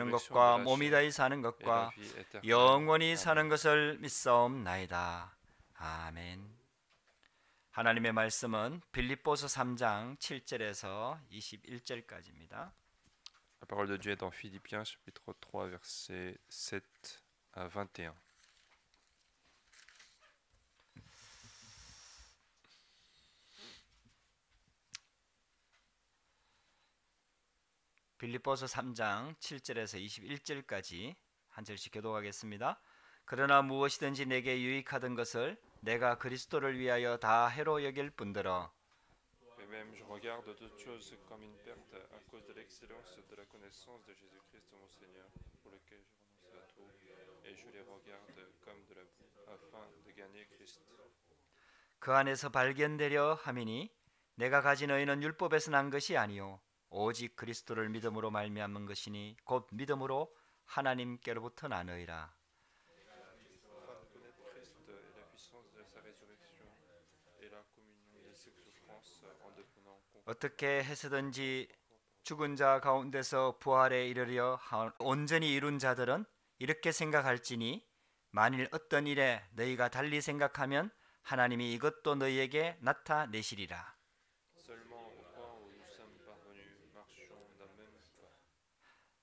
것과 몸이 다히 사는 것과 영원히 사는 것을 믿사옵나이다. 아멘. 하나님의 말씀은 빌립보서 3장 7절에서 21절까지입니다. La parole de Dieu est dans Philippiens chapitre 3 versets 7 à 21. 빌립보서 3장 7절에서 21절까지 한 절씩 교독하겠습니다. 그러나 무엇이든지 내게 유익하던 것을 내가 그리스도를 위하여 다 해로 여길 뿐더러 Mais même je regarde toutes choses comme une perte à cause de l'excellence de la connaissance de Jésus-Christ mon Seigneur, pour lequel je renonce à tout, et je les regarde comme de la boue, afin de gagner Christ. 그 안에서 발견되려 함이니 내가 가진 의는 율법에서 난 것이 아니요 오직 그리스도를 믿음으로 말미암은 것이니 곧 믿음으로 하나님께로부터 나느니라. 어떻게 해서든지 죽은 자 가운데서 부활에 이르려 온전히 이룬 자들은 이렇게 생각할지니 만일 어떤 일에 너희가 달리 생각하면 하나님이 이것도 너희에게 나타내시리라.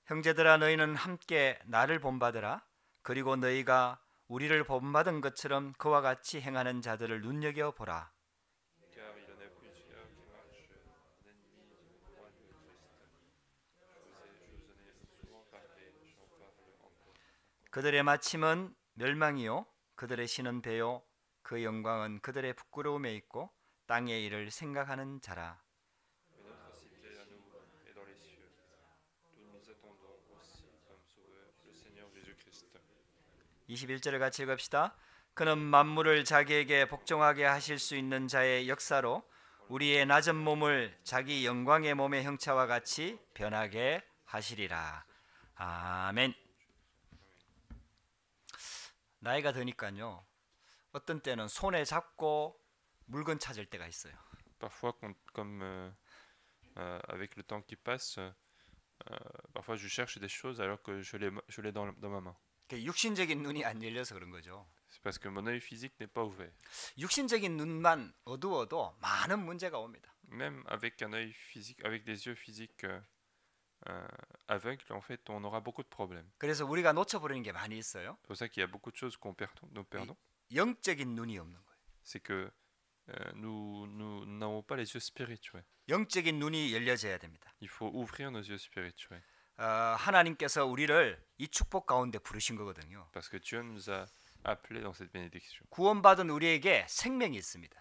형제들아 너희는 함께 나를 본받으라. 그리고 너희가 우리를 본받은 것처럼 그와 같이 행하는 자들을 눈여겨보라. 그들의 마침은 멸망이요 그들의 신은 배요 그 영광은 그들의 부끄러움에 있고 땅의 일을 생각하는 자라. 21절을 같이 읽읍시다. 그는 만물을 자기에게 복종하게 하실 수 있는 자의 역사로 우리의 낮은 몸을 자기 영광의 몸의 형체와 같이 변하게 하시리라. 아멘. 나이가 드니까요. 어떤 때는 손에 잡고 물건 찾을 때가 있어요. Parfois, comme avec le temps qui passe, parfois je cherche des choses alors que je l'ai dans ma main. 육신적인 눈이 안 열려서 그런 거죠. C'est parce que mon œil physique n'est pas ouvert. 육신적인 눈만 어두워도 많은 문제가 옵니다. Même avec un œil physique, avec des yeux physiques aveugles, en fait, on aura beaucoup de problèmes. 그래서 우리가 놓쳐버리는 게 많이 있어요. C'est pour ça qu'il y a beaucoup de choses qu'on perd, nous perdons. 영적인 눈이 없는 거예요. C'est que nous n'avons pas les yeux spirituels. 영적인 눈이 열려져야 됩니다. Il faut ouvrir nos yeux spirituels. 하나님께서 우리를 이 축복 가운데 부르신 거거든요. Parce que Dieu nous a appelés dans cette bénédiction. 구원받은 우리에게 생명이 있습니다.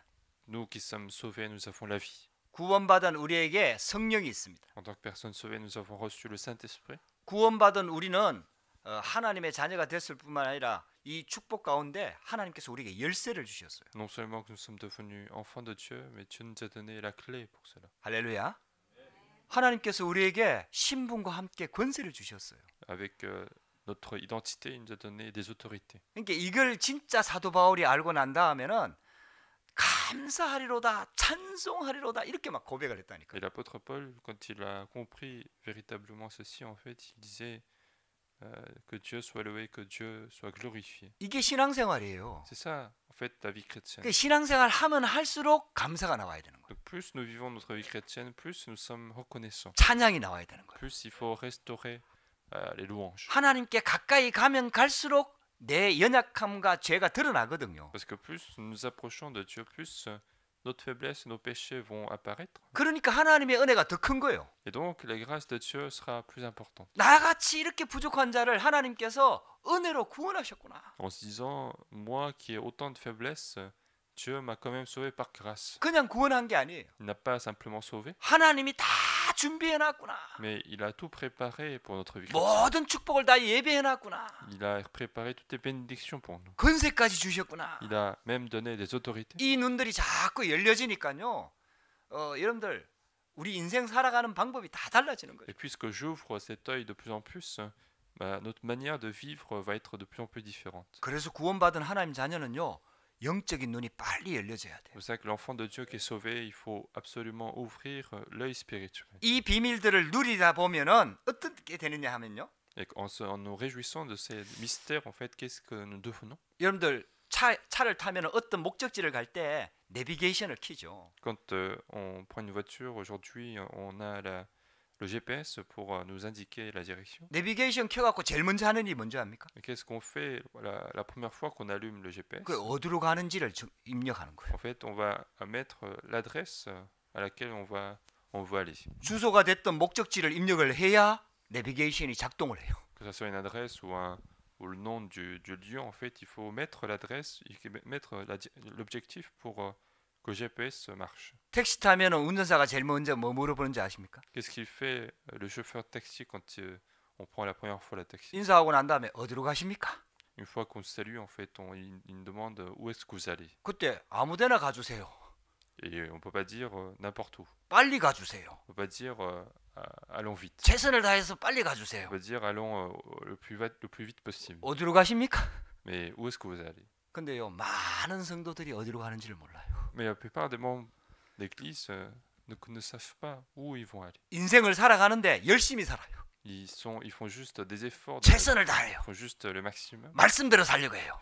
Nous qui sommes sauvés, nous avons la vie. 구원받은 우리에게 성령이 있습니다. En tant que personnes sauvées, nous avons reçu le Saint-Esprit. 구원받은 우리는 하나님의 자녀가 됐을 뿐만 아니라 이 축복 가운데 하나님께서 우리에게 열쇠를 주셨어요. Non seulement que nous sommes devenus enfants de Dieu, mais Dieu nous a donné la clé pour cela. 할렐루야. 하나님께서 우리에게 신분과 함께 권세를 주셨어요. Avec notre identité, il nous a donné des autorités. 그러니까 이걸 진짜 사도 바울이 알고 난 다음에는 감사하리로다, 찬송하리로다 이렇게 막 고백을 했다니까. Et l'apôtre Paul, quand il a compris véritablement ceci, en fait, il disait que Dieu soit loué, que Dieu soit glorifié. 이게 신앙생활이에요. C'est ça, en fait, la vie chrétienne. 그 신앙생활 하면 할수록 감사가 나와야 되는 거예요. Donc plus nous vivons notre vie chrétienne, plus nous sommes reconnaissants. 찬양이 나와야 되는 거예요. Plus il faut restaurer les louanges. 하나님께 가까이 가면 갈수록 내 연약함과 죄가 드러나거든요. Parce que plus nous nous approchons de Dieu, plus notre faiblesse, nos péchés vont apparaître. 그러니까 하나님의 은혜가 더 큰 거예요. Et donc la grâce de Dieu sera plus importante. 나같이 이렇게 부족한 자를 하나님께서 은혜로 구원하셨구나. En se disant, moi qui ai autant de faiblesses, Dieu m'a quand même sauvé par grâce. 그냥 구원한 게 아니에요. Il n'a pas simplement sauvé, 하나님이 다 준비해놨구나. mais il a tout préparé pour notre vie chrétienne. 모든 축복을 다 예배해놨구나. Il a préparé toutes les bénédictions pour nous. 권세까지 주셨구나. Il a même donné des autorités. 이 눈들이 자꾸 열려지니까요. 여러분들 우리 인생 살아가는 방법이 다 달라지는 거예요. Et puisque j'ouvre cet œil de plus en plus, notre manière de vivre va être de plus en plus différente. 그래서 구원받은 하나님 자녀는요. 영적인 눈이 빨리 열려져야 돼요. C'est pour ça que l'enfant de Dieu qui est sauvé, il faut absolument ouvrir l'œil spirituel. 이 비밀들을 누리다 보면은 어떻게 되느냐 하면요. Et en nous réjouissant de ces mystères, en fait, qu'est-ce que nous devenons? 여러분들 차를 타면 어떤 목적지를 갈 때 내비게이션을 켜죠. Quand on prend une voiture aujourd'hui, on a le GPS pour nous indiquer la direction. 내비게이션 켜갖고 제일 먼저 하는 일이 뭔지 압니까? Et qu'est-ce qu'on fait la première fois qu'on allume le GPS? 그 어디로 가는지를 입력하는 거예요. En fait, on va mettre l'adresse à laquelle on veut aller. 주소가 됐던 목적지를 입력을 해야 내비게이션이 작동을 해요. Que ce soit une adresse ou le nom du lieu, en fait, il faut mettre l'adresse, mettre l'objectif pour que le GPS marche. 택시 타면 운전사가 제일 먼저 뭐 물어보는지 아십니까? Qu'est-ce qu'il fait le chauffeur de taxi quand on prend la première fois la taxi? 인사하고 난 다음에 어디로 가십니까? Une fois qu'on salue, en fait, il nous demande où est-ce que vous allez. 그때 아무데나 가주세요. Et on ne peut pas dire n'importe où. 빨리 가주세요. On ne peut pas dire allons vite. 최선을 다해서 빨리 가주세요. On peut dire allons le plus vite possible. 어디로 가십니까? Mais où est-ce que vous allez? 근데요, 많은 성도들이 어디로 가는지를 몰라요. Mais la plupart des membres d'église ne savent pas où ils vont aller. 인생을 살아가는데 열심히 살아요. Ils font juste des efforts, 최선을 다해요. ils font juste le maximum. 말씀대로 살려고 해요.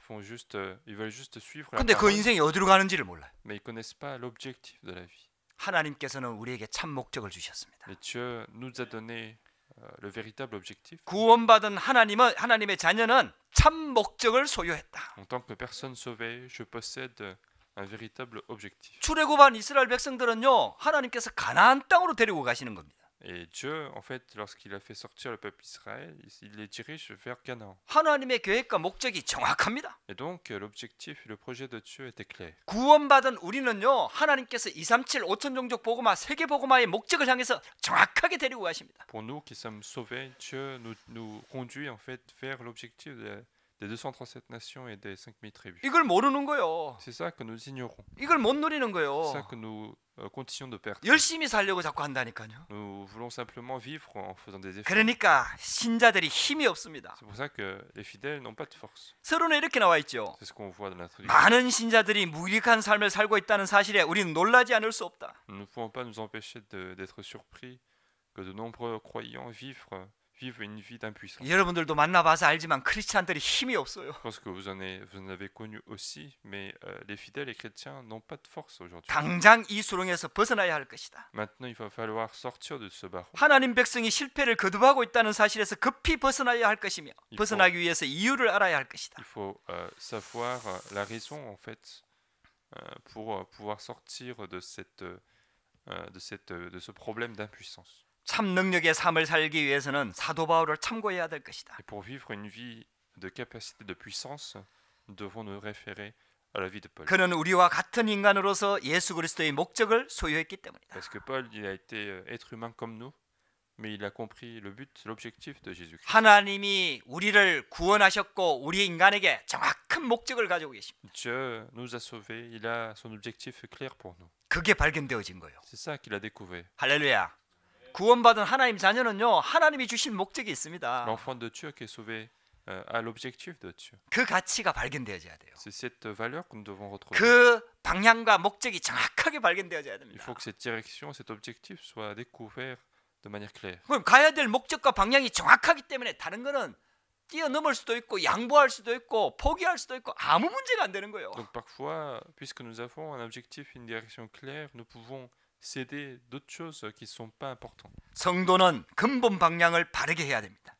Ils veulent juste suivre la 근데 그 parole, 인생이 어디로 가는지를 몰라요. mais ils connaissent pas l'objectif de la vie. 하나님께서는 우리에게 참 목적을 주셨습니다. Mais Dieu nous a donné le véritable objectif. 구원받은 하나님의 자녀는 참 목적을 소유했다. En tant que personne sauvée, je possède un véritable objectif. 출애굽한 이스라엘 백성들은요, 하나님께서 가나안 땅으로 데리고 가시는 겁니다. Et Dieu, en fait, lorsqu'il a fait sortir le peuple Israël, il les dirige vers Canaan. 하나님의 계획과 목적이 정확합니다. Et donc, l'objectif et le projet de Dieu était clair. 구원받은 우리는요, 하나님께서 237 5천 종족 복음화 세계 복음화의 목적을 향해서 정확하게 데리고 가십니다. Pour nous qui sommes sauvés, Dieu nous conduit en fait vers l'objectif des 237 nations et des 5000 tribus. 이걸 모르는 거예요. C'est ça que nous ignorons. 이걸 못 누리는 C'est 거예요. ça que nous continuons de perdre. 열심히 살려고 자꾸 한다니까요. Nous voulons simplement vivre en faisant des efforts. 그러니까 신자들이 힘이 없습니다. C'est pour ça que les fidèles n'ont pas de force. 서론에 이렇게 나와 있죠. C'est ce qu'on voit dans la tradition. 많은 신자들이 무익한 삶을 살고 있다는 사실에 우리는 놀라지 않을 수 없다. Nous ne pouvons pas nous empêcher d'être surpris que de nombreux croyants vivent une vie d'impuissance. 여러분들도 만나봐서 알지만 크리스찬들이 힘이 없어요. Je pense que vous en avez connu aussi, mais les fidèles et chrétiens n'ont pas de force aujourd'hui. 당장 이 수렁에서 벗어나야 할 것이다. Maintenant, il va falloir sortir de ce barreau. 하나님 백성이 실패를 거듭하고 있다는 사실에서 급히 벗어나야 할 것이며 벗어나기 위해서 이유를 알아야 할 것이다. Il faut savoir la raison en fait pour pouvoir sortir de ce problème d'impuissance. 참 능력의 삶을 살기 위해서는 사도 바울을 참고해야 될 것이다. Et pour vivre une vie de capacité de puissance, nous devons nous référer à la vie de Paul. 그는 우리와 같은 인간으로서 예수 그리스도의 목적을 소유했기 때문이다. Parce que Paul, il a été être humain comme nous, mais il a compris le but, l'objectif de Jésus-Christ. 하나님이 우리를 구원하셨고 우리 인간에게 정확한 목적을 가지고 계십니다. Dieu nous a sauvés, il a son objectif clair pour nous. 그게 발견되어진 거예요. C'est ça qu'il a découvert. 할렐루야. 구원받은 하나님 자녀는요, 하나님이 주신 목적이 있습니다. L'enfant de Dieu qui est sauvé a l'objectif de Dieu. 그 가치가 발견되어져야 돼요. C'est cette valeur que nous devons retrouver. 그 방향과 목적이 정확하게 발견되어져야 Il 됩니다. faut que cette direction, cet objectif soit découvert de manière claire. 그럼 가야 될 목적과 방향이 정확하기 때문에 다른 거는 뛰어넘을 수도 있고 양보할 수도 있고 포기할 수도 있고 아무 문제가 안 되는 거예요. Donc parfois, puisque nous avons un objectif, une direction claire, nous pouvons céder d'autres choses qui ne sont pas importantes. 성도는 근본 방향을 바르게 해야 됩니다.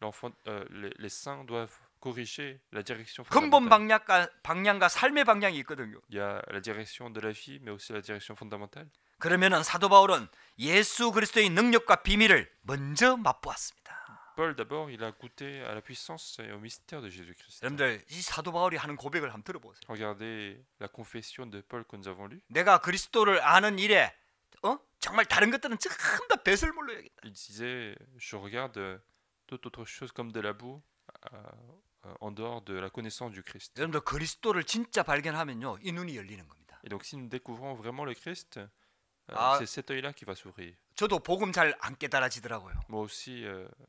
Les saints doivent corriger la direction 근본 fondamentale. 방향과 삶의 방향이 있거든요. Il y a la direction de la vie, mais aussi la direction fondamentale. 그러면은 사도 바울은 예수 그리스도의 능력과 비밀을 먼저 맛보았습니다. Paul, d'abord, il a goûté à la puissance et au mystère de Jésus-Christ. 여러분들 이 사도 바울이 하는 고백을 한번 들어보세요. Regardez la confession de Paul que nous avons lue. 내가 그리스도를 아는 일에 정말 다른 것들은 전부 다 배설물로 여긴다. Il disait, je regarde toute autre chose comme de la boue en dehors de la connaissance du Christ. 여러분들 그리스도를 진짜 발견하면요, 이 눈이 열리는 겁니다. Et donc si nous découvrons vraiment le Christ, c'est cet œil-là qui va s'ouvrir. 저도 복음 잘 안 깨달아지더라고요. Moi aussi,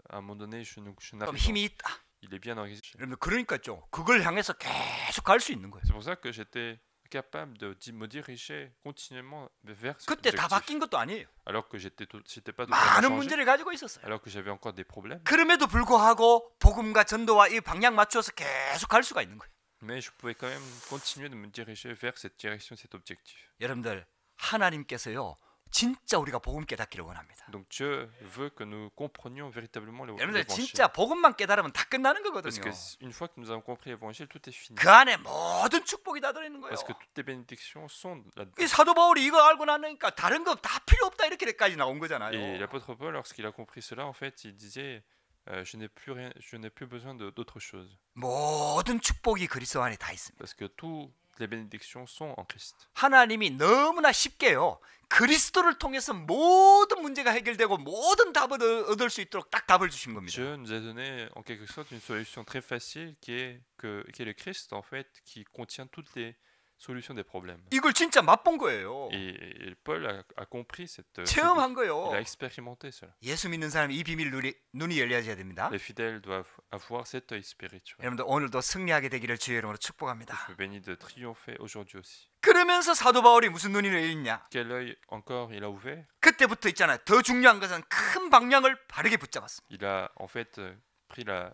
à un moment donné, je 그럼 n'arrive 힘이 pas. 있다. Il est bien enregistré. 여러분들 그러니까요, 그걸 향해서 계속 갈 수 있는 거예요. C'est pour ça que j'étais capable de me diriger continuellement vers cet 그때 다 objectif. 바뀐 것도 아니에요. Alors que j'étais pas totalement 많은 changé, 문제를 가지고 있었어요. alors que j'avais encore des problèmes. 그럼에도 불구하고 복음과 전도와 이 방향 맞춰서 계속 갈 수가 있는 거예요. Mais je pouvais quand même continuer de me diriger vers cette direction, cet objectif. 여러분들 하나님께서요 진짜 우리가 복음 깨닫기를 원합니다. Donc Dieu veut que nous comprenions véritablement 여러분들 l'évangile. 진짜 복음만 깨달으면 다 끝나는 Parce 거거든요. que une fois que nous avons compris l'évangile, tout est fini. 그 안에 모든 축복이 다 들어있는 거예요. Parce que toutes les bénédictions sont là-dedans. 이 사도 바울이 이거 알고 나니까 다른 거 다 필요 없다 이렇게까지 나온 Et 거잖아요. l'apôtre Paul, lorsqu'il a compris cela, en fait, il disait je n'ai plus rien, je n'ai plus besoin d'autre chose. 모든 축복이 그리스도 안에 다 있습니다. Parce que toutes les bénédictions sont en Christ. 하나님이 너무나 쉽게요. 그리스도를 통해서 모든 문제가 해결되고 모든 답을 얻을 수 있도록 딱 답을 주신 겁니다. Dieu nous a donné en quelque sorte une solution très facile qui est le Christ, en fait, qui contient toutes les solutions des problèmes. 이걸 진짜 맛본 거예요. Et Paul a compris cette 체험한 il 거예요. a expérimenté cela. 예수 믿는 사람이 이 비밀 눈이 열려져야 됩니다. Les fidèles doivent avoir cet œil spirituel. 여러분들 오늘도 승리하게 되기를 주의 이름으로 축복합니다. Je me bénis de triompher aujourd'hui aussi. 그러면서 사도 바울이 무슨 눈이 열렸냐? Quel œil encore il a ouvert? 그때부터 있잖아요. 더 중요한 것은 큰 방향을 바르게 붙잡았습니다. Il a en fait pris la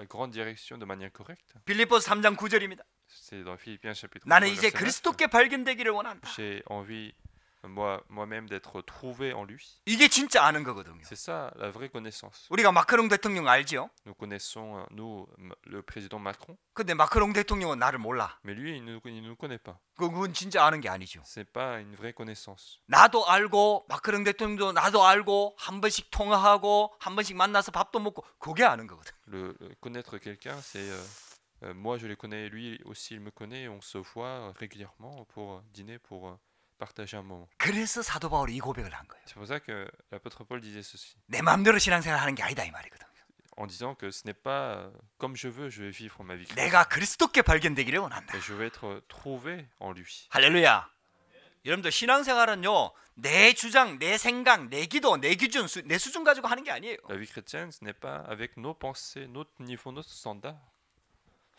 grande direction de manière correcte. 빌립보서 3장 9절입니다. C'est dans Philippiens chapitre 3 나는 이제 verset 9. 그리스도께 발견되기를 원한다. J'ai envie moi-même d'être trouvé en lui. 이게 진짜 아는 거거든요. C'est ça la vraie connaissance. 우리가 마크롱 대통령 알지요? Nous connaissons le président Macron, 근데 마크롱 대통령은 나를 몰라. mais lui il ne nous connaît pas. 그건 진짜 아는 게 아니죠. C'est pas une vraie connaissance. 나도 알고 마크롱 대통령도 나도 알고 한 번씩 통화하고 한 번씩 만나서 밥도 먹고 그게 아는 거거든. Connaître quelqu'un, c'est moi je le connais, lui aussi il me connaît, on se voit régulièrement pour dîner, pour partager un moment. 그래서 사도 바울이 이 고백을 한 거예요. C'est pour ça que l'apôtre Paul disait ceci, 내 마음대로 신앙생활 하는 게 아니다 이 말이거든. en disant que ce n'est pas comme je veux, je vais vivre ma vie chrétienne. 내가 그리스도께 발견되기를 원한다. Et je vais être trouvé en lui. 할렐루야. 여러분들 신앙생활은요 내 주장, 내 생각, 내 기도, 내 기준, 내 수준 가지고 하는 게 아니에요. La vie chrétienne, ce n'est pas avec nos pensées, notre niveau, notre standard.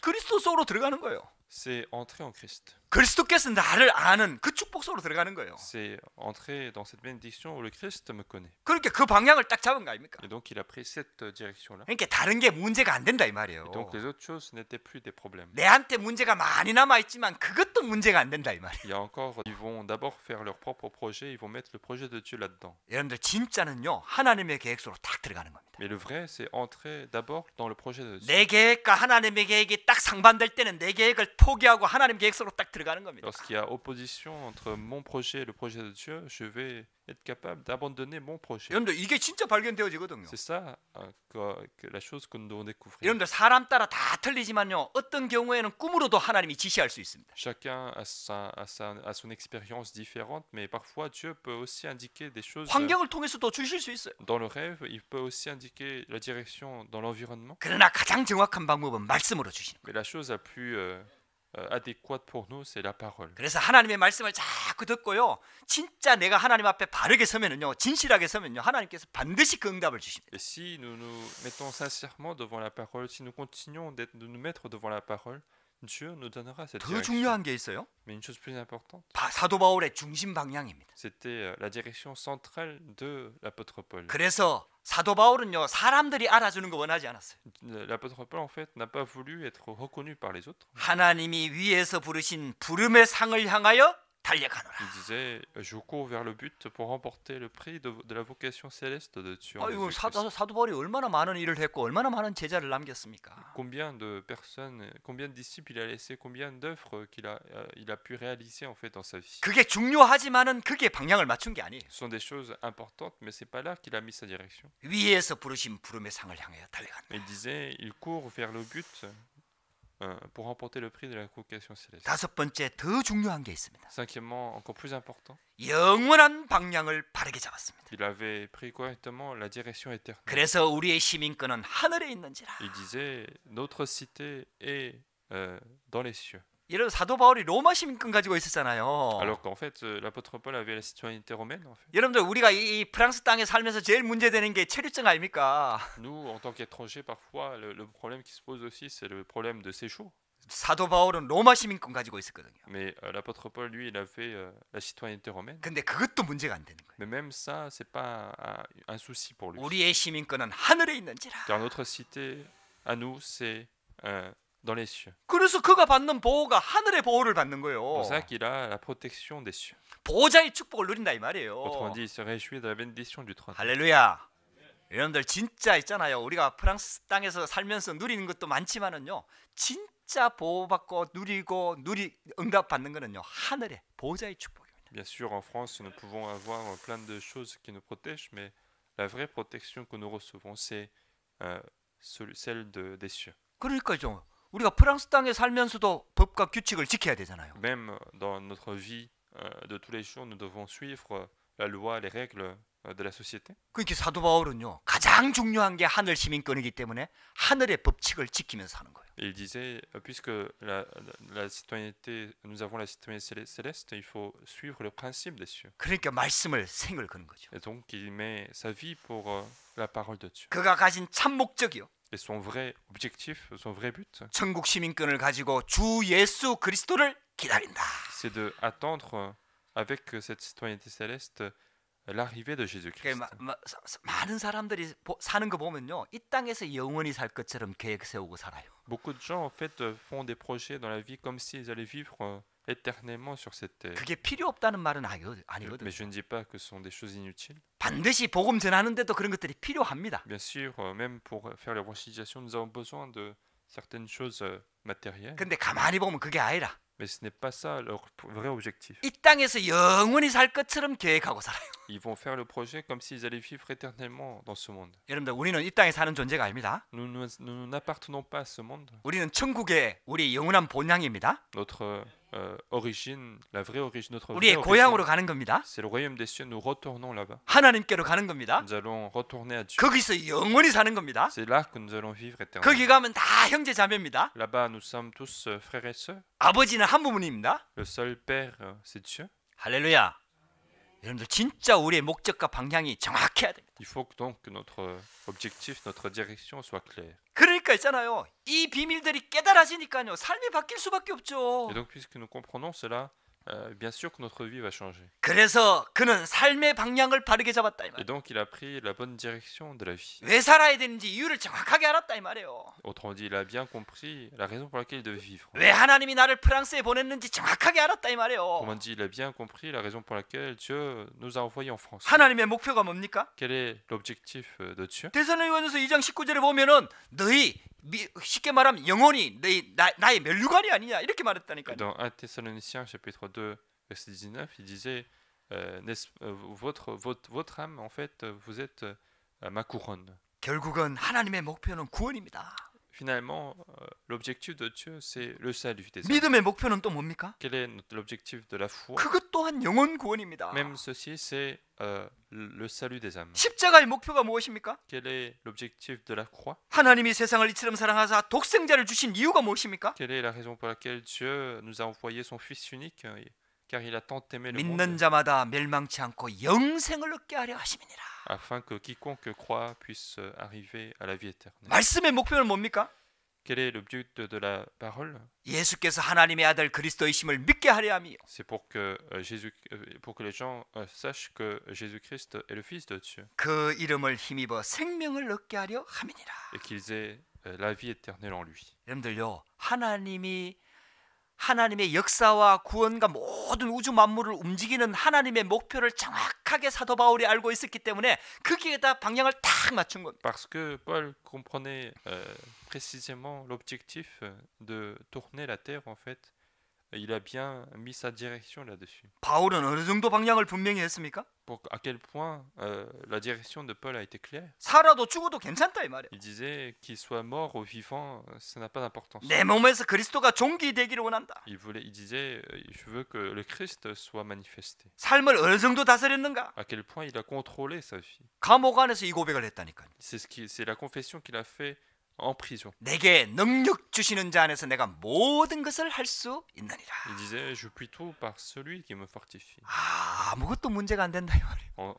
그리스도 속으로 들어가는 거예요. C'est entrer en Christ. 그리스도께서 나를 아는 그 축복 속으로 들어가는 거예요. C'est entrer dans cette bénédiction où le Christ me connaît. 그렇게 그 방향을 딱 잡은 거 아닙니까? Et donc il a pris cette direction-là. 그러니까 다른 게 문제가 안 된다 이 말이에요. Et donc les autres choses n'étaient plus des problèmes. 내한테 문제가 많이 남아 있지만 그것도 문제가 안 된다 이 말이에요. Il y a encore, ils vont d'abord faire leur propre projet, ils vont mettre le projet de Dieu là-dedans. 여러분들 진짜는요 하나님의 계획 속으로 딱 들어가는 겁니다. Mais le vrai, c'est entrer d'abord dans le projet de Dieu. 내 계획과 하나님의 계획이 딱 상반될 때는 내 계획을 포기하고 하나님 계획 속으로 딱 들어가는 겁니다. Lorsqu'il y a opposition entre mon projet et le projet de Dieu, je vais être capable d'abandonner mon projet. 여러분들 이게 진짜 발견되어지거든요. C'est ça que la chose que nous devons découvrir. 여러분들 사람 따라 다 틀리지만요 어떤 경우에는 꿈으로도 하나님이 지시할 수 있습니다. Chacun a son expérience différente, mais parfois Dieu peut aussi indiquer des choses 환경을 통해서도 주실 수 있어요. dans le rêve, il peut aussi indiquer la direction dans l'environnement. 그러나 가장 정확한 방법은 말씀으로 주시는 거예요. Mais la chose la plus adéquate pour nous, c'est la parole. 그래서 하나님의 말씀을 자꾸 듣고요. 진짜 내가 하나님 앞에 바르게 서면은요. 진실하게 서면요. 하나님께서 반드시 그 응답을 주십니다. Et si nous nous mettons sincèrement devant la parole, si nous continuons de nous mettre devant la parole, Dieu nous donnera cette 더 direction. 중요한 게 있어요. Mais une chose plus importante, 사도 바울의 중심 방향입니다. c'était la direction centrale de l'apôtre Paul. 그래서 사도 바울은요. 사람들이 알아주는 거 원하지 않았어요. L'apôtre Paul, en fait, n'a pas voulu être reconnu par les autres. 하나님이 위에서 부르신 부름의 상을 향하여 달려가노라. Il disait, je cours vers le but pour remporter le prix de la vocation céleste de Dieu. en 아이고 Jésus-Christ. 사도 바울이 얼마나 많은 일을 했고 얼마나 많은 제자를 남겼습니까? Combien de personnes, combien de disciples il a laissé, combien d'œuvres il a pu réaliser en fait dans sa vie. 그게 중요하지만은 그게 방향을 맞춘 게 아니에요. Ce sont des choses importantes, mais c'est pas là qu'il a mis sa direction. 위에서 부르신 부름의 상을 향하여 달려간다. Mais il disait, il court vers le but pour remporter le prix de la vocation céleste. 다섯 번째 더 중요한 게 있습니다. Cinquièmement, encore plus important, 영원한 방향을 바르게 잡았습니다. il avait pris correctement la direction éternelle. 그래서 우리의 시민권은 하늘에 있는지라. Il disait, notre cité est dans les cieux. 이런 사도 바울이 로마 시민권 가지고 있었잖아요. Alors qu'en fait, l'apôtre Paul avait la citoyenneté romaine. En fait. 여러분들 우리가 이 프랑스 땅에 살면서 제일 문제되는 게 체류증 아닙니까? Nous, en tant qu'étrangers, parfois, le problème qui se pose aussi, c'est le problème de séjour. 사도 바울은 로마 시민권 가지고 있었거든요. Mais l'apôtre Paul, lui, il avait la citoyenneté romaine. 근데 그것도 문제가 안 되는 거예요. Mais même ça, c'est pas un souci pour lui. 우리의 시민권은 하늘에 있는지라. Car notre cité, à nous, c'est dans les cieux. 그래서 그가 받는 보호가 하늘의 보호를 받는 거예요. C'est pour ça qu'il a la protection des cieux. 보호자의 축복을 누린다 이 말이에요. Autrement dit, il se réjouit de la bénédiction du trône. 할렐루야. 여러분들 진짜 있잖아요. 우리가 프랑스 땅에서 살면서 누리는 것도 많지만은요. 진짜 보호받고 누리고 응답받는 거는요. 하늘의 보호자의 축복입니다. Bien sûr, en France, nous pouvons avoir plein de choses qui nous protègent, mais la vraie protection que nous recevons, c'est celle des cieux. 그러니까요. 우리가 프랑스 땅에 살면서도 법과 규칙을 지켜야 되잖아요. Même dans notre vie de tous les jours, nous devons suivre la loi, les règles de la société. 그러니까 사도 바울은요. 가장 중요한 게 하늘 시민권이기 때문에 하늘의 법칙을 지키면서 사는 거예요. Et il disait, puisque la citoyenneté, nous avons la citoyenneté céleste, il faut suivre le principe des cieux. 그러니까 말씀을 생을 거는 거죠. Et donc, il met sa vie pour la parole de Dieu. 그가 가진 참 목적이요. Et son vrai objectif, son vrai but, 천국 시민권을 가지고 주 예수 그리스도를 기다린다. c'est de attendre avec cette citoyenneté céleste l'arrivée de Jésus-Christ. 많은 사람들이 사는 거 보면요, 이 땅에서 영원히 살 것처럼 계획 세우고 살아요. Beaucoup de gens en fait font des projets dans la vie comme s'ils allaient vivre éternellement sur cette terre. 그게 필요 없다는 말은 Mais 아니거든요. je ne dis pas que ce sont des choses inutiles. 반드시 복음 전하는데도 그런 것들이 필요합니다. Bien sûr, même pour faire l'évangélisation, nous avons besoin de certaines choses matérielles. 근데 가만히 보면 그게 아니라 Mais ce n'est pas ça leur vrai objectif. 이 땅에서 영원히 살 것처럼 계획하고 살아요. Ils vont faire le projet comme s'ils allaient vivre éternellement dans ce monde. 여러분들, 우리는 이 땅에 사는 존재가 아닙니다. Nous n'appartenons pas à ce monde. 우리는 천국의 우리 영원한 본향입니다. Notre origine, la vraie origine, notre vraie 우리의 origine, 고향으로 가는 겁니다. c'est le royaume des cieux. Nous retournons là-bas. 하나님께로 가는 겁니다. Nous allons retourner à Dieu. 거기서 영원히 사는 겁니다. C'est là que nous allons vivre éternellement. 거기 가면 다 형제 자매입니다. Là-bas, nous sommes tous frères et sœurs. 아버지는 한 부분입니다. Le seul Père, c'est Dieu. 할렐루야. 여러분들 진짜 우리의 목적과 방향이 정확해야 됩니다. Il faut donc que notre objectif, notre direction soit claire. 그러니까 있잖아요. 이 비밀들이 깨달아지니까요. 삶이 바뀔 수밖에 없죠. Et donc, puisque nous comprenons cela, bien sûr que notre vie va changer. 그래서 그는 삶의 방향을 바르게 잡았다 이 Et 말이에요. donc, il a pris la bonne direction de la vie. 왜 살아야 되는지 이유를 정확하게 알았다 이 말이에요. Autrement dit, il a bien compris la raison pour laquelle il devait vivre. 왜 하나님이 나를 프랑스에 보냈는지 정확하게 알았다 이 말이에요. Autrement dit, il a bien compris la raison pour laquelle Dieu nous a envoyés en France. 하나님의 목표가 뭡니까? Quel est l'objectif de Dieu? 데살로니가전서 2장 19절에 보면은 너희 쉽게 말하면 영혼이 너희 나의 면류관이 아니냐 이렇게 말했다니까요. Dans 1 Thessaloniciens chapitre 2 verset 19, il disait votre âme en fait vous êtes ma couronne. 결국은 하나님의 목표는 구원입니다. Finalement, l'objectif de Dieu c'est le salut des hommes. 믿음의 목표는 또 뭡니까? Quel est l'objectif de la foi? 그것 또한 영혼 구원입니다. Même ceci c'est le salut des âmes. 십자가의 목표가 무엇입니까? Quel est l'objectif de la croix? 하나님이 세상을 이처럼 사랑하사 독생자를 주신 이유가 무엇입니까? Quelle est la raison pour laquelle Dieu nous a envoyé son Fils unique? Car il a tant aimé le 믿는 monde, 자마다 멸망치 않고 영생을 얻게 하려 하심이니라. afin que quiconque croit puisse arriver à la vie éternelle. 말씀의 목표는 뭡니까? Quel est le but de la parole? 예수께서 하나님의 아들 그리스도이심을 믿게 하려 함이요. C'est pour que pour que les gens sachent que Jésus-Christ est le Fils de Dieu 그 이름을 힘입어 생명을 얻게 하려 함이니라. et qu'ils aient la vie éternelle en lui. 여러분들요, 하나님의 역사와 구원과 모든 우주 만물을 움직이는 하나님의 목표를 정확하게 사도 바울이 알고 있었기 때문에 거기에다 방향을 딱 맞춘 겁니다. Parce que Paul comprenait précisément l'objectif de tourner la terre en fait. Il a bien mis sa direction là-dessus. 바울은 어느 정도 방향을 분명히 했습니까? À quel point la direction de Paul a été claire. 살아도 죽어도 괜찮다 이 말이에요. Il disait qu'il soit mort ou vivant, ça n'a pas d'importance. 내 몸에서 그리스도가 존귀되기를 원한다. Il disait, je veux que le Christ soit manifesté. 삶을 어느 정도 다스렸는가? À quel point il a contrôlé sa vie. 감옥 안에서 이 고백을 했다니까요. C'est la confession qu'il a fait en prison. 내게 능력 주시는 자 안에서 내가 모든 것을 할 수 있느니라. Il disait, je puis tout par celui qui me fortifie. 아무것도 문제가 안 된다 이 말이에요.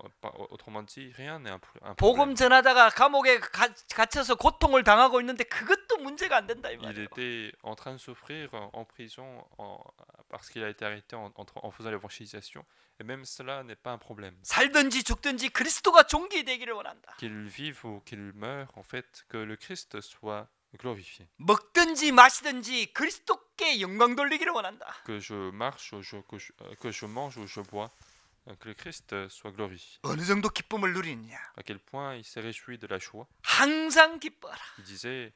Autrement dit, rien n'est un problème. 복음 전하다가 감옥에 갇혀서 고통을 당하고 있는데 그것도 문제가 안 된다 이 Il 말이에요. était en train de souffrir en prison parce qu'il a été arrêté en faisant l'évangélisation. Et même cela n'est pas un problème. 살든지 죽든지 그리스도가 존귀되기를 원한다. Qu'il vive ou qu'il meure, en fait, que le Christ soit glorifié. 먹든지 마시든지 그리스도께 영광 돌리기를 원한다. Que je marche, que je mange ou je bois, que le Christ soit glorifié. 어느 정도 기쁨을 누리느냐? À quel point il s'est réjoui de la joie. 항상 기뻐하라. Il disait,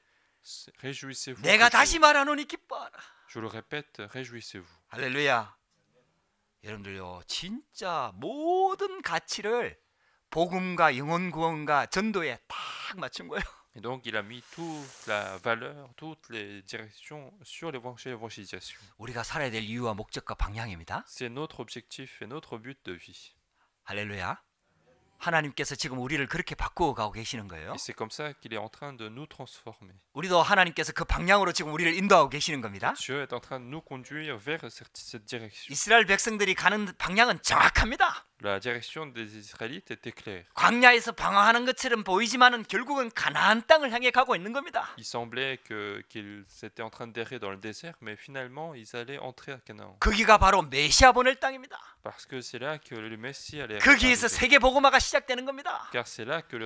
réjouissez-vous. 내가 다시 말하노니 기뻐하라. Je le répète, réjouissez-vous. 할렐루야. 여러분들요, 진짜 모든 가치를 복음과 영혼 구원과 전도에 딱 맞춘 거예요. Et donc il a mis toute la valeur, toutes les directions sur l'évangélisation. 우리가 살아야 될 이유와 목적과 방향입니다. C'est notre objectif et notre but de vie. 할렐루야. 하나님께서 지금 우리를 그렇게 바꾸어 가고 계시는 거예요. Et c'est comme ça qu'il est en train de nous transformer. 우리도 하나님께서 그 방향으로 지금 우리를 인도하고 계시는 겁니다. Dieu est en train de nous conduire vers cette direction. 이스라엘 백성들이 가는 방향은 정확합니다. La direction des Israélites était claire. 광야에서 방황하는 것처럼 보이지만은 결국은 가나안 땅을 향해 가고 있는 겁니다. Il semblait qu'ils étaient en train d'errer dans le désert, mais finalement ils allaient entrer à Canaan. 거기가 바로 메시아 보낼 땅입니다. Parce que c'est là que le Messie allait 거기에서 arriver. 세계 복음화가 시작되는 겁니다. Car c'est là que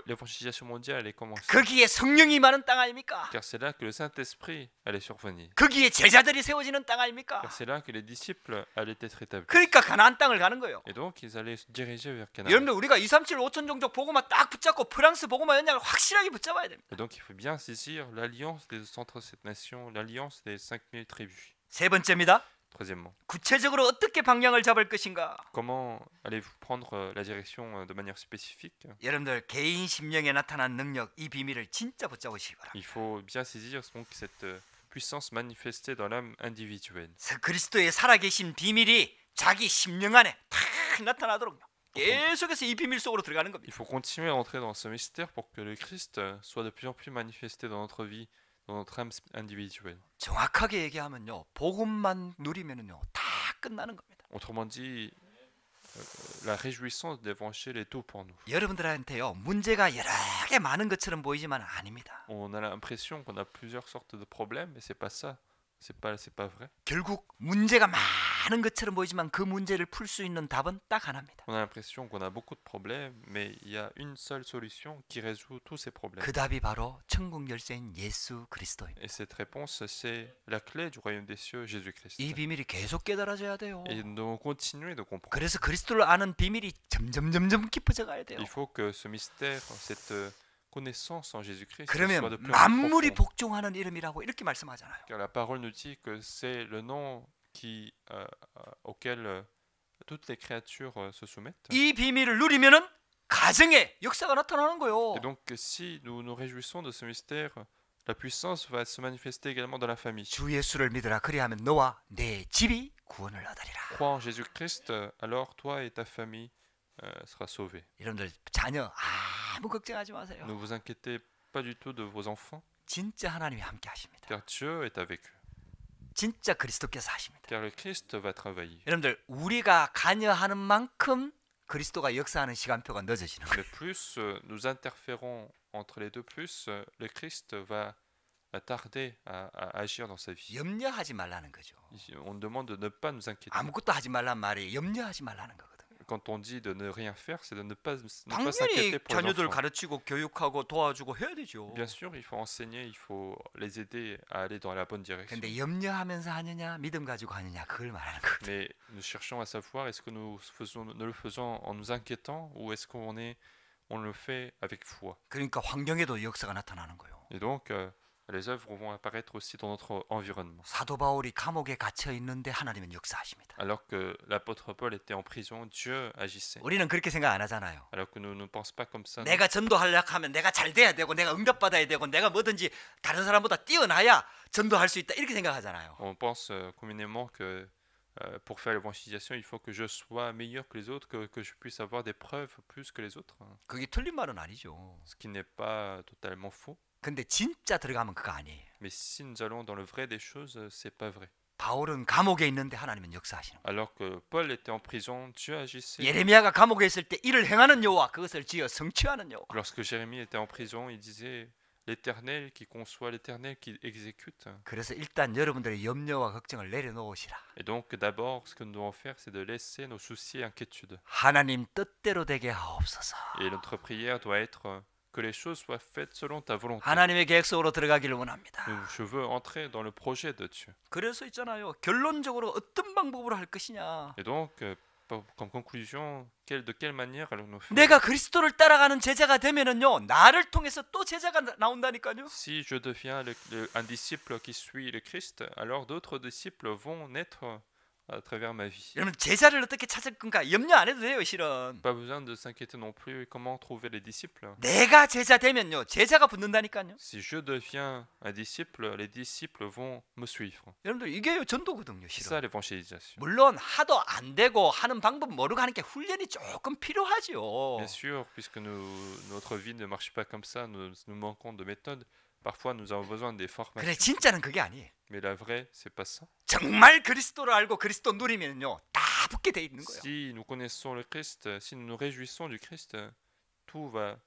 l'évangélisation mondiale allait commencer. 거기에 성령이 많은 땅 아닙니까? Car c'est là que le Saint-Esprit allait survenir. 거기에 제자들이 세워지는 땅 아닙니까? Car c'est là que les disciples allaient être établis. 그러니까 가나안 땅을 가는 거예요. Et donc ils allaient se diriger vers Canaan. 여러분들 우리가 237 5천 종족 복음화 딱 붙잡고 프랑스 복음화 연장을 확실하게 붙잡아야 됩니다. Et donc il faut bien saisir l'alliance des 137 nations, l'alliance des 5000 tribus. 세 번째입니다. Troisièmement, 구체적으로 어떻게 방향을 잡을 것인가? comment allez-vous prendre la direction de manière spécifique? 여러분들 개인 심령에 나타난 능력 이 비밀을 진짜 붙잡으시기 바랍니다. Il faut bien saisir donc cette puissance manifestée dans l'âme individuelle. 그리스도의 살아계신 비밀이 자기 심령 안에 탁 나타나도록 계속해서 이 비밀 속으로 들어가는 Il 겁니다. faut continuer à entrer dans ce mystère pour que le Christ soit de plus en plus manifesté dans notre vie, dans notre âme individuelle. 정확하게 얘기하면요, 복음만 누리면은요 다 끝나는 겁니다. Autrement dit, la réjouissance de l'évangile est tout pour nous. 여러분들한테요 문제가 여러 개 많은 것처럼 보이지만 아닙니다. On a l'impression qu'on a plusieurs sortes de problèmes, mais c'est pas ça. C'est pas vrai. 결국 문제가 많은 것처럼 보이지만 그 문제를 풀 수 있는 답은 딱 하나입니다. On a l'impression qu'on a beaucoup de problèmes, mais il y a une seule solution qui résout tous ces problèmes. 그 답이 바로 천국 열쇠인 예수 그리스도입니다. Et cette réponse, c'est la clé du royaume des cieux, Jésus-Christ. 이 비밀이 계속 깨달아져야 돼요. Et nous devons continuer de comprendre. 그래서 그리스도를 아는 비밀이 점점 깊어져 가야 돼요. Il faut que ce mystère, cette connaissance en Jésus-Christ soit 그러면 de plus en plus 만물이 profonde. 복종하는 이름이라고 이렇게 말씀하잖아요. Car la parole nous dit que c'est le nom auquel toutes les créatures se soumettent. 이 비밀을 누리면은 가정에 역사가 나타나는 거예요. Et donc, si nous nous réjouissons de ce mystère, la puissance va se manifester également dans la famille. 주 예수를 믿으라 그리하면 너와 내 집이 구원을 얻으리라. Crois en Jésus-Christ, alors toi et ta famille sera sauvée. 여러분들 자녀 아무 걱정하지 마세요. Ne vous inquiétez pas du tout de vos enfants, 진짜 하나님이 함께 하십니다. car Dieu est avec eux. 진짜 그리스도께서 하십니다. Car le Christ va travailler. 여러분들 우리가 관여하는 만큼 그리스도가 역사하는 시간표가 늦어지는 거예요. Mais plus nous interférons entre les deux, plus le Christ va tarder à agir dans sa vie. 염려하지 말라는 거죠. On nous demande de ne pas nous inquiéter. 아무것도 하지 말란 말이 염려하지 말라는 거거든요. Quand on dit de ne rien faire, c'est de ne pas 당연히 s'inquiéter pour les 자녀들 enfants. 가르치고 교육하고 도와주고 해야 되죠. Bien sûr, il faut enseigner, il faut les aider à aller dans la bonne direction. 근데 염려하면서 하느냐 믿음 가지고 하느냐 그걸 말하는 거거든요. Mais nous cherchons à savoir est-ce que nous le faisons en nous inquiétant ou est-ce qu'on le fait avec foi. 그러니까 환경에도 역사가 나타나는 거예요. Et donc, les œuvres vont apparaître aussi dans notre environnement. 사도 바울이 감옥에 갇혀 있는데 하나님은 역사하십니다. Alors que l'apôtre Paul était en prison, Dieu agissait. 우리는 그렇게 생각 안 하잖아요. Alors que nous ne pensons pas comme ça. 내가 전도하려고 하면 내가 잘 돼야 되고 내가 응답받아야 되고 내가 뭐든지 다른 사람보다 뛰어나야 전도할 수 있다 이렇게 생각하잖아요. On pense communément que pour faire l'évangélisation, il faut que je sois meilleur que les autres, que je puisse avoir des preuves plus que les autres. 그게 틀린 말은 아니죠. Ce qui n'est pas totalement faux. 근데 진짜 들어가면 그거 아니에요. Mais si nous allons dans le vrai des choses, c'est pas vrai. 바울은 감옥에 있는데 하나님은 역사하시는 거예요. Alors que Paul était en prison, Dieu agissait. 예레미야가 감옥에 있을 때 이를 행하는 여호와 그것을 지어 성취하는 여호와. Lorsque Jérémie était en prison, il disait l'Éternel qui conçoit, l'Éternel qui exécute. 그래서 일단 여러분들의 염려와 걱정을 내려놓으시라. Et donc d'abord, ce que nous devons faire, c'est de laisser nos soucis et inquiétudes. 하나님 뜻대로 되게 하옵소서. Et notre prière doit être que les choses soient faites selon ta volonté. 하나님의 계획 속으로 들어가기를 원합니다. Je veux entrer dans le projet de Dieu. 그래서 있잖아요. 결론적으로 어떤 방법으로 할 것이냐. Et donc, comme conclusion, de quelle manière allons-nous faire? 내가 그리스도를 따라가는 제자가 되면은요, 나를 통해서 또 제자가 나온다니까요. Si je deviens un disciple qui suit le Christ, alors d'autres disciples vont naître à travers ma vie. 여러분 제자를 어떻게 찾을 건가 염려 안 해도 돼요, 실은. Pas besoin de s'inquiéter non plus comment trouver les disciples. 내가 제자 되면요, 제자가 붙는다니까요. Si je deviens un disciple, les disciples vont me suivre. 여러분들 이게 전도거든요, C'est ça 실은. l'évangélisation. 물론 하도 안 되고 하는 방법 모르고 하는 게 훈련이 조금 필요하죠. Bien sûr, puisque notre vie ne marche pas comme ça, nous manquons de méthodes. Parfois, nous avons besoin des 그래 formations. 진짜는 그게 아니에요. Mais la vraie, c'est pas ça. 정말 그리스도를 알고 그리스도 누리면요, 다 붙게 돼 있는 거예요. Si nous connaissons le Christ, si nous nous réjouissons du Christ, tout va,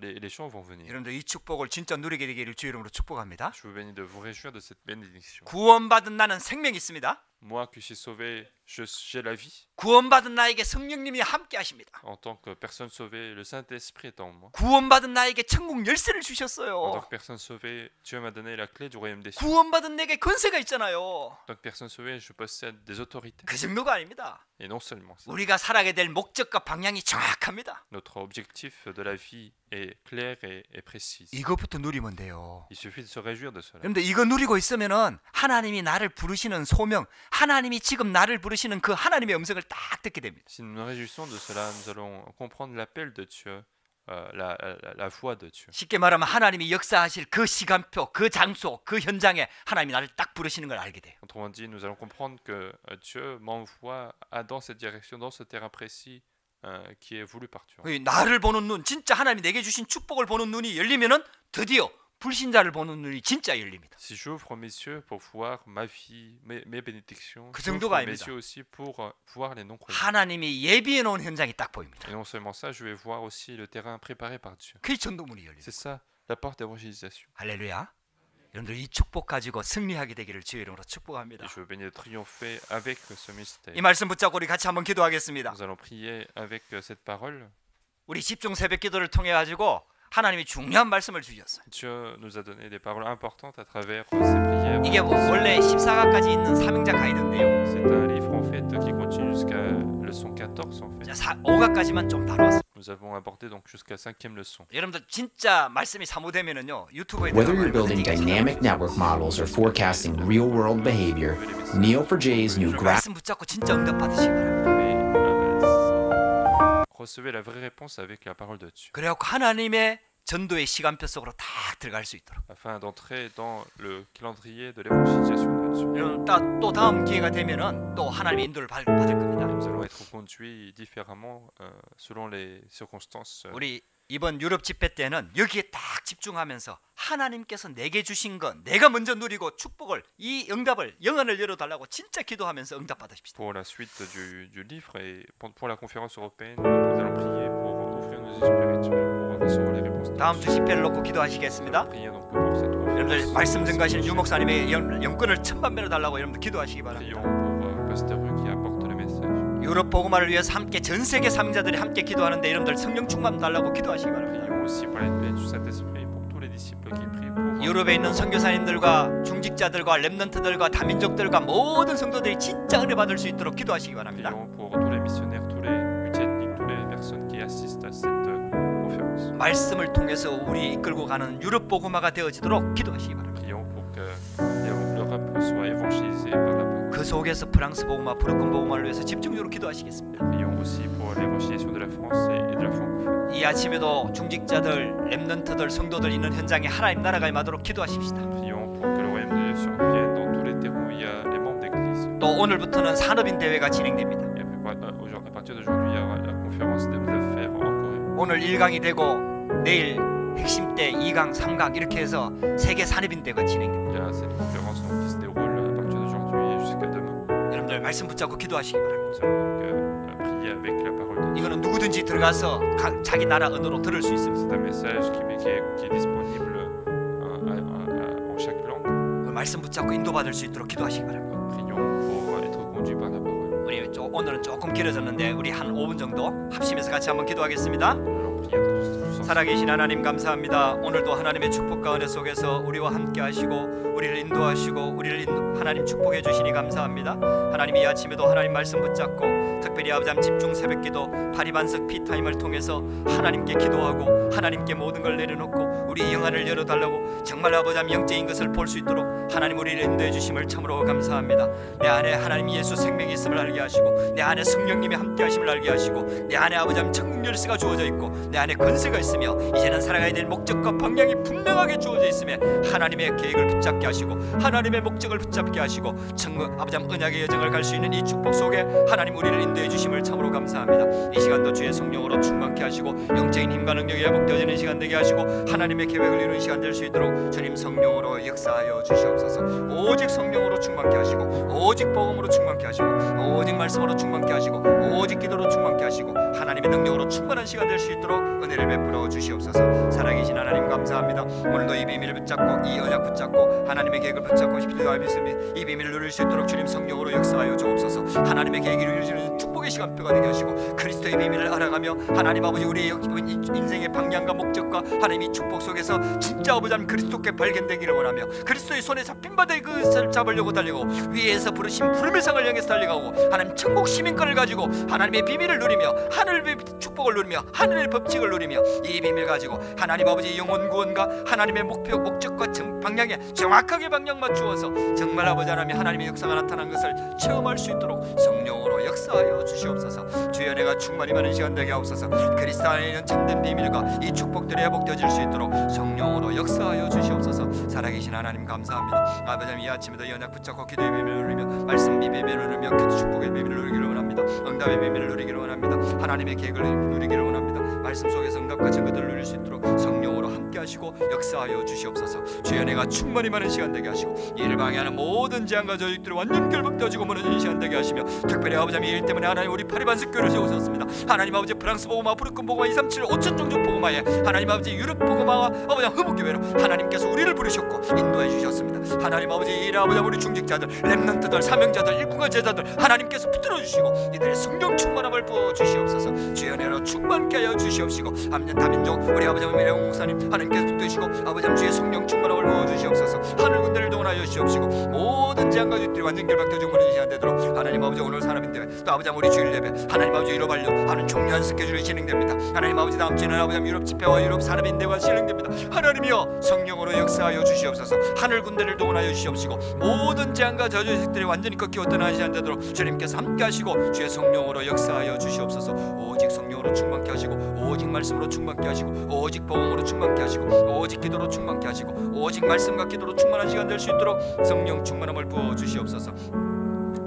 les gens vont venir. 여러분들 이 축복을 진짜 누리게 되기를 주 이름으로 축복합니다. Je vous bénis de vous réjouir de cette bénédiction. 구원받은 나는 생명이 있습니다. Moi qui suis sauvé, j'ai la vie. 구원받은 나에게 성령님이 함께 하십니다. En tant que personne sauvée, le Saint-Esprit est en moi. 구원받은 나에게 천국 열쇠를 En tant 주셨어요. que personne sauvée, Dieu m'a donné la clé du royaume des cieux. 구원받은 내게 권세가 있잖아요. En tant que personne sauvée, je possède des autorités. 그 정도가 아닙니다. Et non seulement ça. 우리가 살아가게 될 목적과 방향이 정확합니다. Notre objectif de la vie est clair et précis. 이것부터 누리면 돼요. Il suffit de se réjouir de cela. 여러분들 이거 누리고 있으면은 하나님이 나를 부르시는 소명, 하나님이 지금 나를 부르시는 그 하나님의 음성을 딱 듣게 됩니다. Si nous nous réjouissons de cela, nous allons comprendre l'appel de Dieu, la voix de Dieu. 쉽게 말하면 하나님이 역사하실 그 시간표, 그 장소, 그 현장에 하나님이 나를 딱 부르시는 걸 알게 돼요. Autrement dit, nous allons comprendre que Dieu m'envoie dans cette direction, dans ce terrain précis qui est voulu par Dieu. 나를 보는 눈, 진짜 하나님이 내게 주신 축복을 보는 눈이 열리면은 드디어 불신자를 보는 눈이 진짜 열립니다. Si j'ouvre mes yeux pour voir ma vie, mes bénédictions, 그 j'ouvre 정도가 mes 아닙니다. yeux aussi pour voir les non-croyants. 하나님이 예비해 놓은 현장이 딱 보입니다. Et non seulement ça, je vais voir aussi le terrain préparé par Dieu. 그게 전도문이 열립니다. C'est ça, la porte d'évangélisation. 할렐루야. 여러분들 이 축복 가지고 승리하게 되기를 주의 이름으로 축복합니다. Et je veux bénir de triompher avec ce mystère. 이 말씀 붙잡고 우리 같이 한번 기도하겠습니다. Nous allons prier avec cette parole. 우리 집중 새벽 기도를 통해 가지고 하나님이 중요한 말씀을 주셨어요. Dieu nous a donné des paroles importantes à travers ces prières. 이게 원래 14가까지 있는 사명자 가이드인데요. C'est un livre en fait qui continue jusqu'à leçon 14 en fait. 자, 5가까지만 좀 다뤘어요. Nous avons abordé donc jusqu'à 5e leçon. 여러분들 진짜 말씀이 사모되면은요. 유튜브에 Whether you're 들어가면 building dynamic network models or forecasting real-world behavior, Neo4j's new 말씀 붙잡고 진짜 응답 받으시기 바랍니다. Recevez la vraie réponse avec la parole de Dieu, 그래갖고 하나님의 전도의 시간표 속으로 딱 들어갈 수 있도록. afin d'entrer dans le calendrier de l'évangélisation de Dieu. 여러분 또 다음 기회가 되면은 또 하나님의 인도를 받을 겁니다. Nous allons être conduits différemment selon les circonstances. 우리 이번 유럽 집회 때는 여기에 딱 집중하면서 하나님께서 내게 주신 것 내가 먼저 누리고 축복을 이 응답을 영안을 열어달라고 진짜 기도하면서 응답 받으십시다. Pour la suite du livre et pour la conférence européenne, nous allons prier pour ouvrir nos yeux spirituels pour recevoir les réponses de 다음 주 Dieu. 집회를 놓고 Nous 기도하시겠습니다. allons prier donc pour cette 여러분들 conférence. 말씀 증가하시는 유 목사님의 영권을 천만배로 달라고 여러분들 기도하시기 바랍니다. Prions pour Pasteur Rue qui apporte le message. 유럽 복음화를 위해서 함께 전 세계 사명자들이 함께 기도하는데 여러분들 성령 충만 달라고 기도하시기 바랍니다. Prions aussi pour l'aide du Saint-Esprit pour tous les disciples qui prient pour 유럽에 있는 선교사님들과 중직자들과 렘넌트들과 다민족들과 모든 성도들이 진짜 은혜 받을 수 있도록 기도하시기 바랍니다. Prions pour tous les missionnaires, tous les multiethniques, toutes les personnes qui assistent à cette conférence. 말씀을 통해서 우리 이끌고 가는 유럽 복음화가 되어지도록 기도하시기 바랍니다. Prions pour que l'Europe soit évangélisée par la parole. 그 속에서 프랑스 복음화, 브루큰 복음화를 위해서 집중적으로 기도하시겠습니다. Prions aussi pour l'évangélisation de la France et de la francophonie. 이 아침에도 중직자들, 렘넌트들, 성도들 있는 현장에 하나님 나라가 임하도록 기도하십시다. Prions pour que le royaume de Dieu survienne dans tous les terrains où il y a les membres d'église. 또 오늘부터는 산업인 대회가 진행됩니다. Et à partir d'aujourd'hui, il y aura la conférence des affaires en Corée. 오늘 1강이 되고 내일 핵심 때 2강, 3강 이렇게 해서 세계 산업인대가 진행됩니다. Il y a cette conférence qui se déroule à partir d'aujourd'hui jusqu'à demain. 여러분들 말씀 붙잡고 기도하시기 바랍니다. Nous allons donc prier avec la parole de Dieu. 이거는 누구든지 들어가서 자기 나라 언어로 들을 수 있습니다. C'est un message qui est disponible en chaque langue. 말씀 붙잡고 인도받을 수 있도록 기도하시기 바랍니다. Prions pour être conduits par la parole. 우리 오늘은 조금 길어졌는데 우리 한 5분 정도 합심해서 같이 한번 기도하겠습니다. Nous allons prier tous ensemble. 살아계신 하나님 감사합니다. 오늘도 하나님의 축복과 은혜 속에서 우리와 함께 하시고 우리를 인도하시고 하나님 축복해 주시니 감사합니다. 하나님 이 아침에도 하나님 말씀 붙잡고 특별히 아버지 집중 새벽기도 파리반석 피타임을 통해서 하나님께 기도하고 하나님께 모든 걸 내려놓고 우리 영안을 열어달라고 정말 아버지 영적인 것을 볼 수 있도록 하나님 우리를 인도해 주심을 참으로 감사합니다. 내 안에 하나님 예수 생명이 있음을 알게 하시고 내 안에 성령님이 함께 하심을 알게 하시고 내 안에 아버지 천국 열쇠가 주어져 있고 내 안에 권세가 있으며 이제는 살아가야 될 목적과 방향이 분명하게 주어져 있으며 하나님의 계획을 붙잡게 하시고 하나님의 목적을 붙잡게 하시고 아버지 언약의 여정을 갈 수 있는 이 축복 속에 하나님 우리를 인도해 주심을 참으로 감사합니다. 이 시간도 주의 성령으로 충만케 하시고 영적인 힘과 능력이 회복되어지는 시간 되게 하시고 하나님의 계획을 이루는 시간 될 수 있도록 주님 성령으로 역사하여 주시옵소서. 오직 성령으로 충만케 하시고 오직 복음으로 충만케 하시고 오직 말씀으로 충만케 하시고 오직 기도로 충만케 하시고 하나님의 능력으로 충만한 시간 될 수 있도록 은혜를 베풀어 주시옵소서. 살아계신 하나님 감사합니다. 오늘도 이 비밀을 붙잡고 이 언약 붙잡고 하나님의 계획을 붙잡고 이 비밀을 누릴 수 있도록 주님 성령으로 역사하여 주옵소서. 하나님의 계획이 이루어지는 축복의 시간표가 되게 하시고 그리스도의 비밀을 알아가며 하나님 아버지 우리의 인생의 방향과 목적과 하나님의 축복 속에서 진짜 아버지 그리스도께 발견되기를 원하며 그리스도의 손에 잡힌 바다의 그것을 잡으려고 달리고 위에서 부르신 부름의 상을 향해서 달려가고 하나님 천국 시민권을 가지고 하나님의 비밀을 누리며 하늘의 축복을 누리며 하늘의 법칙을 누리며 이 비밀 가지고 하나님 아버지 영혼 구원과 하나님의 목표 목적과 방향에 정확하게 방향 맞추어서 정말 아버지 하나님의 역사가 나타난 것을 체험할 수 있도록 성령으로 역사하여 주시옵소서. 주여 내가 충만히 많은 시간 되게 하옵소서. 그리스도 안에 있는 참된 비밀과 이 축복들이 회복되어질 수 있도록 성령으로 역사하여 주시옵소서. 살아계신 하나님 감사합니다. 아버지 이 아침에도 연약 붙잡고 기도의 비밀을 누리며 말씀 비밀을 누리며 기도 축복의 비밀을 누리기를 원합니다. 응답의 비밀을 누리기를 원합니다. 하나님의 계획을 누리기를 원합니다. 말씀 속에서 응답과 증거들을 누릴 수 있도록 성령으로 함께 하시고 역사하여 주시옵소서. 주여 내가 충만히 많은 시간 되게 하시고 이를 방해하는 모든 재앙과 저주들이 완전 결박되어지고 무너지는 시간 되게 하시며 특별히 아버지 이 일 때문에 하나님 우리 파리반석 교회를 세우셨습니다. 하나님 아버지 프랑스 복음화 부르큰 복음화 237 5천 종족 복음화에 하나님 아버지 유럽 복음화와 아버지 흑목교회로 하나님께서 우리를 부르셨고 인도해 주셨습니다. 하나님 아버지 이 일 아버지 우리 중직자들 렘넌트들 사명자들 일꾼과 제자들 하나님께서 붙들어 주시고 이들의 성령 충만함을 부어 주시옵소서. 주여 내로 충만케 하여 주시옵시고 다민족 우리 아버지 미래용 목사님 하나님께서 붙드시고 아버지 주의 성령 충만함을 부어 주시옵소서. 하늘 군대를 동원하여 주시옵시고 모든 재앙과 주들이 완전 결박되어 무너지는 시간 되도록 하나님 아버지 오늘 사람인데 또 아버지 우리 주일 예배 하나님 아버지 유럽 알려 하는 종료한 스케줄이 진행됩니다. 하나님 아버지 다음 주에는 아버지 유럽 집회와 유럽 사람인대가 진행됩니다. 하나님이여 성령으로 역사하여 주시옵소서. 하늘 군대를 동원하여 주시옵시고 모든 재앙과 저주들이 완전히 꺾여 떠나는 시간 되도록 주님께서 함께 하시고 주의 성령으로 역사하여 주시옵소서. 오직 성령으로 충만케 하시고 오직 말씀으로 충만케 하시고 오직 복음으로 충만케 하시고 오직 기도로 충만케 하시고 오직 말씀과 기도로 충만한 시간 될 수 있도록 성령 충만함을 부어 주시옵소서.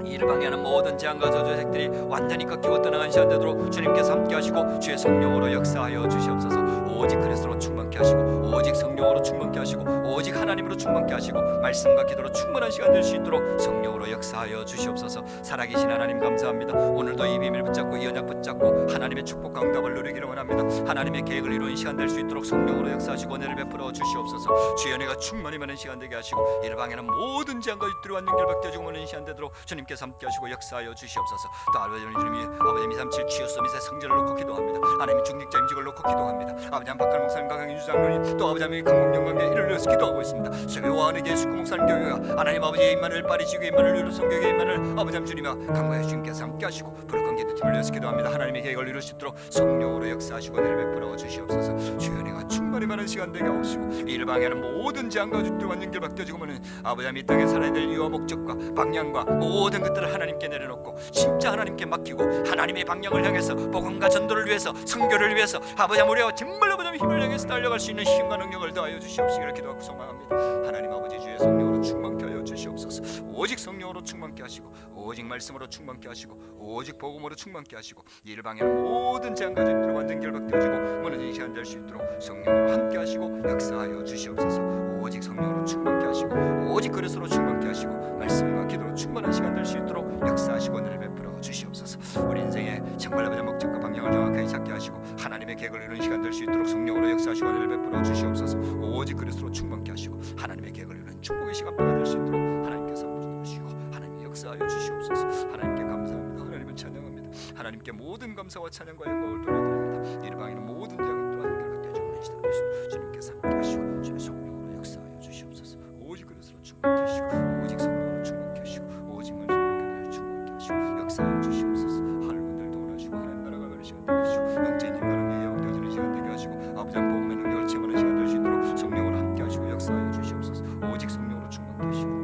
이를 방해하는 모든 재앙과 저주색들이 완전히 꺾이고 떠나간 시간 되도록 주님께서 함께 하시고 주의 성령으로 역사하여 주시옵소서. 오직 그리스도로 충만케 하시고 오직 성령으로 충만케 하시고 오직 하나님으로 충만케 하시고 말씀과 기도로 충만한 시간 될 수 있도록 성령으로 역사하여 주시옵소서. 살아계신 하나님 감사합니다. 오늘도 이 비밀 붙잡고 이 언약 붙잡고 하나님의 축복과 응답을 누리기를 원합니다. 하나님의 계획을 이루는 시간 될 수 있도록 성령으로 역사하시고 은혜를 베풀어 주시옵소서. 주여 내가 충만히 많은 시간 되게 하시고 이를 방해하는 모든 재앙과 유들이 완전 결박되어지고 오는 시간 되도록 주님께서 함께 하시고 역사하여 주시옵소서. 또 아버지 주님이 아버지 237 치유 서밋의 성전을 놓고 기도합니다. 하나님의 중직자 임직을 놓고 기도합니다. 아버지 박할 목사님 강경인 주장로님 또 아버지 강공영광에 이를 위해서 기도하고 있습니다. 세계와 하늘의 숙구 목사님 교회가 하나님 아버지의 임만을 파리지교 임만을 유럽 성교회 임만을 아버지 주님과 강구의 주님께서 함께 하시고 부르건 기도팀을 위해서 기도합니다. 하나님의 계획을 이룰 수 있도록 성령으로 역사하시고 은혜를 베풀어 주시옵소서. 주여 내가 충만히 많은 시간 되게 하옵시고 이를 방해하는 모든 재앙과 주들 완전 결박되어지고 는 아버지 이 땅에 살아야 될 이유와 목적과 방향과 모든 것들을 하나님께 내려놓고 진짜 하나님께 맡기고 하나님의 방향을 향해서 복음과 전도를 위해서 선교를 위해서 아버지 우리와 정말 아버지 힘을 향해서 달려갈 수 있는 힘과 능력을 더하여 주시옵시기를 기도하고 소망합니다. 하나님 아버지 주의 성령으로 충만케 하여 주시옵소서. 오직 성령으로 충만케 하시고 오직 말씀으로 충만케 하시고 오직 복음으로 충만케 하시고 이를 방해하는 모든 재앙가족들이 완전 결박되어지고 무너진 시간 될 수 있도록 성령으로 함께 하시고 역사하여 주시옵소서. 오직 성령으로 충만케 하시고 오직 그릇으로 충만케 하시고 말씀과 기도로 충만한 시간 될 수 있도록 역사하시고 은혜를 베풀어 주시옵소서. 우리 인생의 정말 아버지의 목적과 방향을 정확하게 찾게 하시고 하나님의 계획을 이루는 시간 될 수 있도록 성령으로 역사하시고 은혜를 베풀어 주시옵소서. 오직 그릇으로 충만케 하시고 하나님의 계획을 이루는 축복의 시간표가 될 수 있도록 하나님께서 주시고 하나님의 역사하여 주시옵소서. 하나님께 감사합니다. 하나님을 찬양합니다. 하나님께 모든 감사와 찬양과 영광을 돌려드립니다. 이를 방해하는 모든 자가 또한 결박되어지고 있는 시간 될 수 있도록 주님께서 함께 하시고 주의 성령으로 역사하여 주시옵소서. 오직 그릇으로 충만케 하시고 오직 성령으로 충만케 하시고 오직 말씀으로 충만케 하시고 역사하여 주시옵소서. 하늘분들 도원하시고 하나님 나라가 가는 시간 되게 하시고 영적인 인간은 예언되어지는 시간 되게 하시고 아버지 복음의 능력을 체험하는 시간 될 수 있도록 성령으로 함께 하시고 역사하여 주시옵소서. 오직 성령으로 충만케 하시고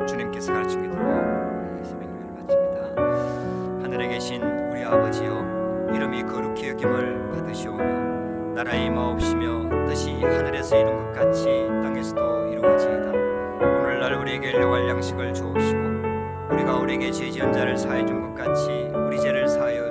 주님께서 가르친 기도로 우리 새벽 예배를 마칩니다. 하늘에 계신 우리 아버지여, 이름이 거룩히 여김을 받으시오며 나라의 임하옵시며 뜻이 하늘에서 이룬 것 같이 땅에서도 이루어지이다. 오늘날 우리에게 일용할 양식을 주옵시고 우리가 우리에게 죄 지은 자를 사해 준 것 같이 우리 죄를 사하여